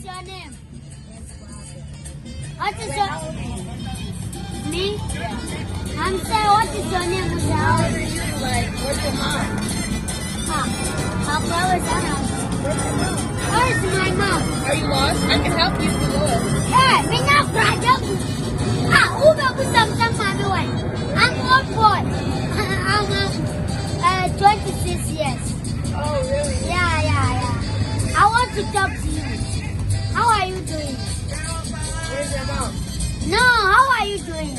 is your name? What is your me? I'm saying, what is your name? How old are you? Like, what's your mom? How far is that? Where's your mom? Where is my mom? Are you lost? I can help you if you're lost. Hey, me not brother. Uber with some mommy way. I'm old boy. I'm 26 years. Oh, really? Yeah. I want to talk to you. How are you doing? Where's your mom? No, how are you doing? I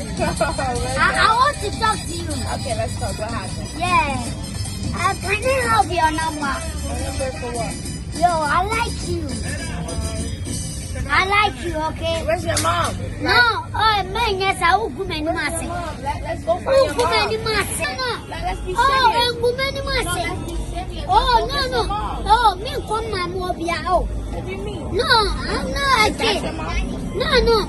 want to talk to you. Okay, let's talk. What happened? Yeah. Can I have your number? Your number for what? Yo, I like you. I like you, okay? Where's your mom? No, man, yes, I will go many masses. Let's go find your mom. Many masses. Let's be serious. Oh, go many masses. Let's be serious. Oh, Let's no. go get your mom. Oh, me come my mobile. Oh. What do you mean? No, I'm not a Is that kid. your mom? No.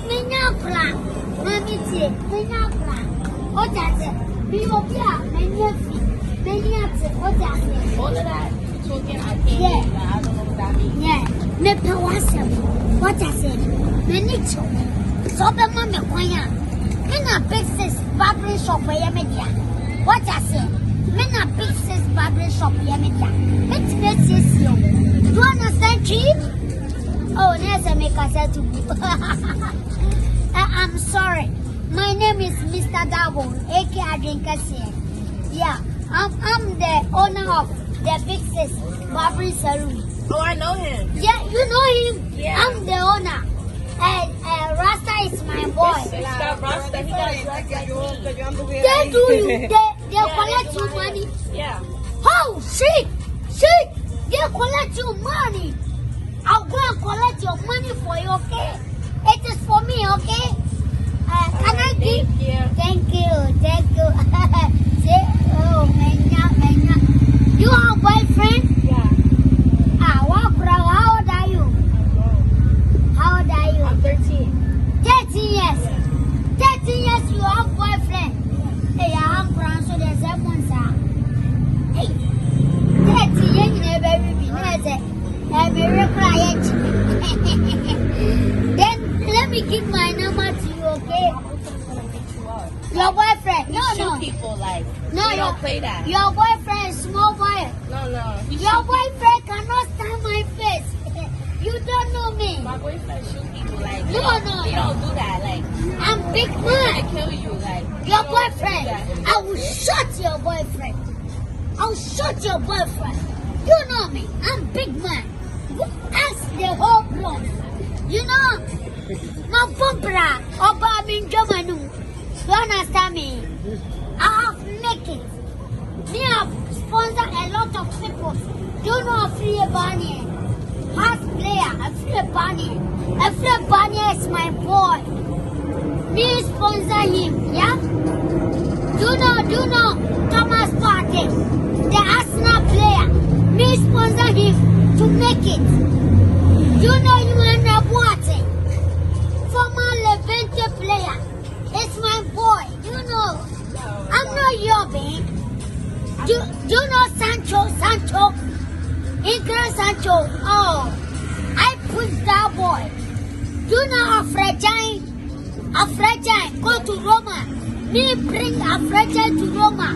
Me not plan. Mommy, me not plan. What does it? Me mobile, me nephew. Me nephew. What does it? All of that talking, I can't Yeah. hear. I don't know what that means. Yeah, me pawasem. What I said, me need to. So be ma me kwanya. Me na big sis barbering shop where me dia. What I said, me na big sis barbering shop where me dia. It's gracious you. Do you understand, Chief? Oh, yes, I make a set to you. I'm sorry. My name is Mr. Dabo, aka Adwenkesie. Yeah, I'm the owner of the big sis barbering salon. Oh, I know him. Yeah, you know him. Yeah. I'm the owner. And Rasta is my boy. It's got Rasta. He got dressed like you. They do you. They collect your money. Yeah. Oh, shit. They collect your money. I'll go and collect your money for you, okay? It is for me, okay? Can I give? Thank you. Thank you. Say, oh, manya. You have a boyfriend? Yeah. How old are you? How old are you? I'm 13. 13 years. 13 years you have boyfriend. Hey, I'm brown, so there's a monster. Hey, 13 years you never be. Then let me give my number to you, okay? Your boyfriend? You shoot people like. No, we don't play that. Your boyfriend is small boy. No. Your boyfriend cannot stand my face. You don't know me. My boyfriend shoot people like. No. We don't do that. Like. I'm big I'm man. gonna kill you. Like. Your boyfriend. I will shoot your boyfriend. I'll shoot your boyfriend. You know me. I'm big man. Ask the whole block. You know, my bumbra, Oba Minjamanu. You understand me? I have make it. Me have sponsored a lot of people. You know a free bunny. Past player, a free bunny. A free bunny is my boy. Me sponsor him, yeah? Do you know Thomas Partey, the Arsenal player? Me sponsor him to make it. You know you are not watching. Former Levante player. It's my boy. You know. I'm not your babe. Do you know Sancho? Ingrid Sancho. Oh, I put that boy. Do you know Afrejai go to Roma. Me bring Afrejai to Roma.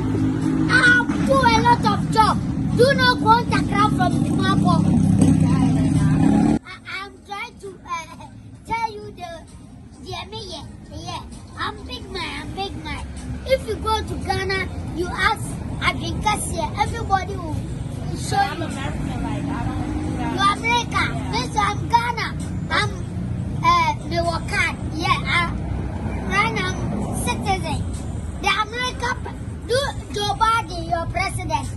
I'll do a lot of job. Do not contact her from Kumapo. I'm trying to tell you yeah. I'm big man. If you go to Ghana, you ask Adwenkesie, everybody will show I'm you. American. Like I don't. You're American. Listen, I'm Ghana. I'm Milwaukee. Yeah, right now I'm citizen. The American, Joe Biden, your president,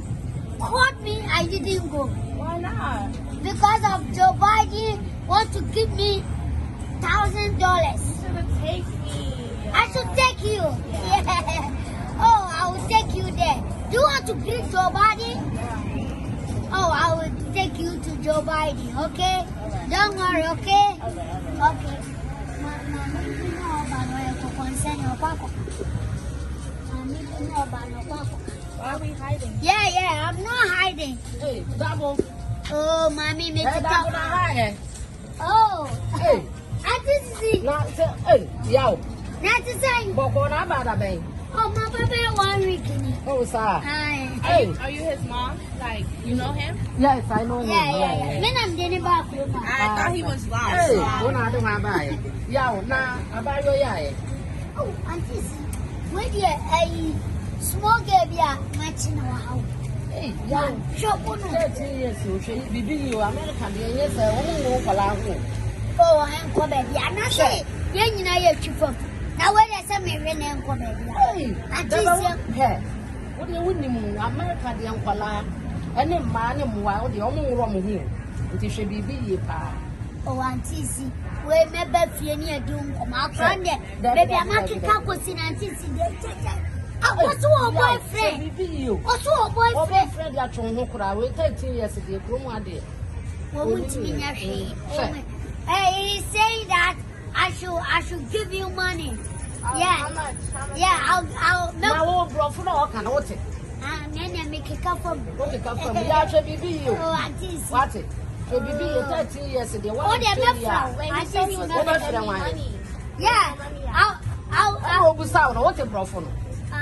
called me. I didn't go. Why not? Because of Joe Biden want to give me $1,000. You should have taken me. I should take you. Yeah. Oh, I will take you there. Do you want to greet Joe Biden? Oh, I will take you to Joe Biden, okay? Okay. Don't worry, okay? Okay. Why are we hiding? Yeah, I'm not hiding. Hey, Dabo. Oh, mommy, make Hey, it Dabo, not up. hiding. Oh. Hey. I just see. Not say, hey, yo. Not to say. Boko na bada bang. Oh, my papa 1 week. Oh, sir. Hi. Hey. Are you his mom? Like, you know him? Yes, I know him. Yeah. Me I'm getting back home. I thought he was lost. Hey, una do ma bai. Yo, na abayo ya. Oh, auntie, where do you small girl be matching our house? Hey, yo. Shop on 13 years you say bibi you American dey yes e won wo kwala ho. Oh, I'm come baby. I not say. Yeah, you know you're chief of. Now where they say me rent and come baby. Hey, Auntie, hey. What dey win mu America dey kwala. Ene ma ne mu wa o dey o mu ro mu hu. Nti hwe bibi ye pa. Oh, auntie, see. We me be fie ni adum come out from there. Baby, I'm not kika ko sin auntie see there. What's your boyfriend? What's your boyfriend? Boyfriend ya chon ho kura we 13 years dey krom ade. Hey, he's saying that I should give you money. How much? I'll Now wo bro fun o kan what? Nene make it come from. Okay, come from. Ya hwe bibi you. Oh, auntie. What? So bibi you 13 years dey Oh, what? they left from. When I he said he was just going to give me money. yeah. I'll busa no what bro fun.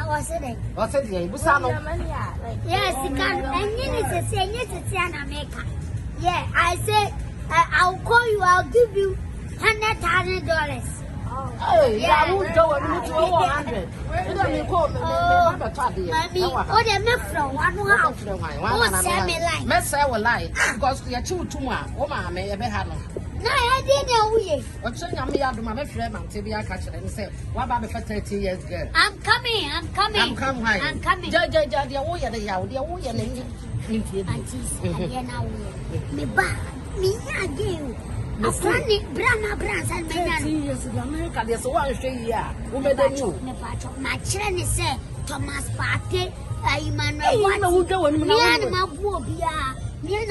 What's it? What say dey busa no? Where's the money at? Like, Yes, you can. And you need to say, America. Yeah, I said, I'll call you, I'll give you $100,000. Hey, yeah, who do want me to 100? You don't mean call me number 20. Mommy, oh, they're not from one house. Oh, send me like. Mess I will lie because we are two tomorrow. Oh, my, may I be had no. No, I didn't know. What's saying? I'm here to my friend and TV. I catch it and say, what about the 30 years girl? I'm coming. I'm coming. Judge, the way the yaw, the way and me back. Me again. A funny brands and my years in America, there's one stray year. Who made the new? My children said Thomas Party. I'm who go and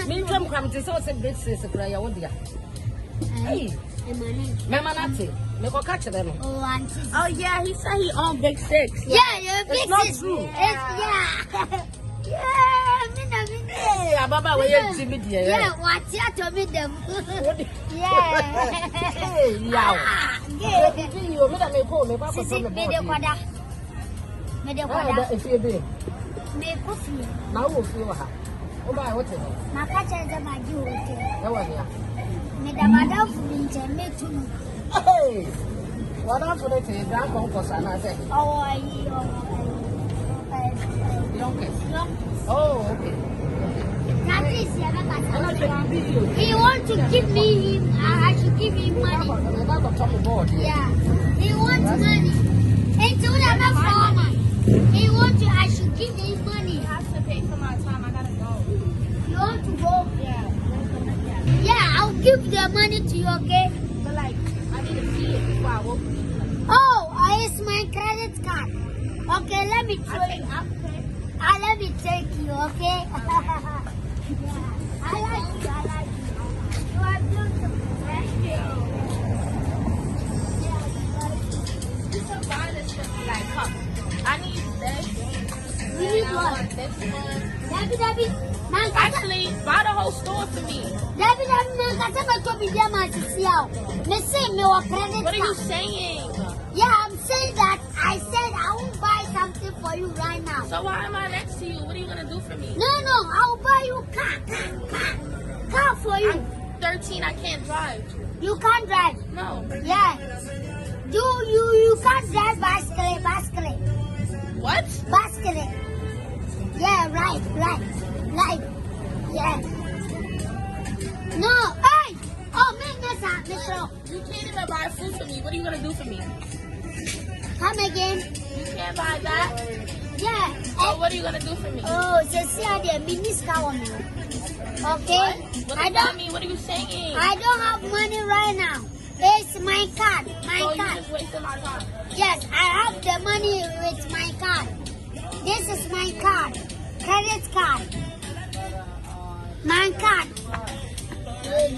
me come to so say big sis prayer. What dear? Hey, Mama Natty, make a catch them. Oh, auntie. oh, yeah, he said he owned Big Six. Yeah, big not sis. true. Yeah. Hey, Baba, where you see me, dear? Yeah, what's your to meet them? Yeah. Hey, yeah. You made a call me, Papa. If you be, make coffee. now we'll feel her. Oh, my, what is it? My catcher is my jewel. That was here. Madame Flinch, me too. Hey, what I'm for the grand concourse, and I say, okay. Oh, okay. He wants to give me him. I should give him money. Yeah. He wants money. And so I'm a farmer. He wants to. I should give him money. He has to pay for my time. I gotta go. You want to go? Yeah. Yeah, I'll give the money to you, okay? But like, I need to see it before I walk. Oh, it's my credit card. Okay, let me show you. Let me take you, okay? Yeah. I like you. You are beautiful. Thank you. You should buy this for me, like, come. I need this. We need what? This one. Debbie. Actually, buy the whole store for me. Debbie, What are you saying? yeah, I'm saying that I said I will buy something for you right now. So why am I next to you? What are you gonna do for me? No, I'll buy you car for you. I'm 13, I can't drive. You can't drive. No. Yeah. You can't drive bicycle. What? Bicycle. Yeah, right. Yeah. No, hey! Oh, Mr. You can't even buy food for me. What are you gonna do for me? Come again. You can't buy that. Yeah. So what are you gonna do for me? Oh, just see how they okay? What does that mean? What are you saying? I don't have money right now. It's my card. You just wasted my time. Yes, I have the money with my card. This is my card. Credit card. My card.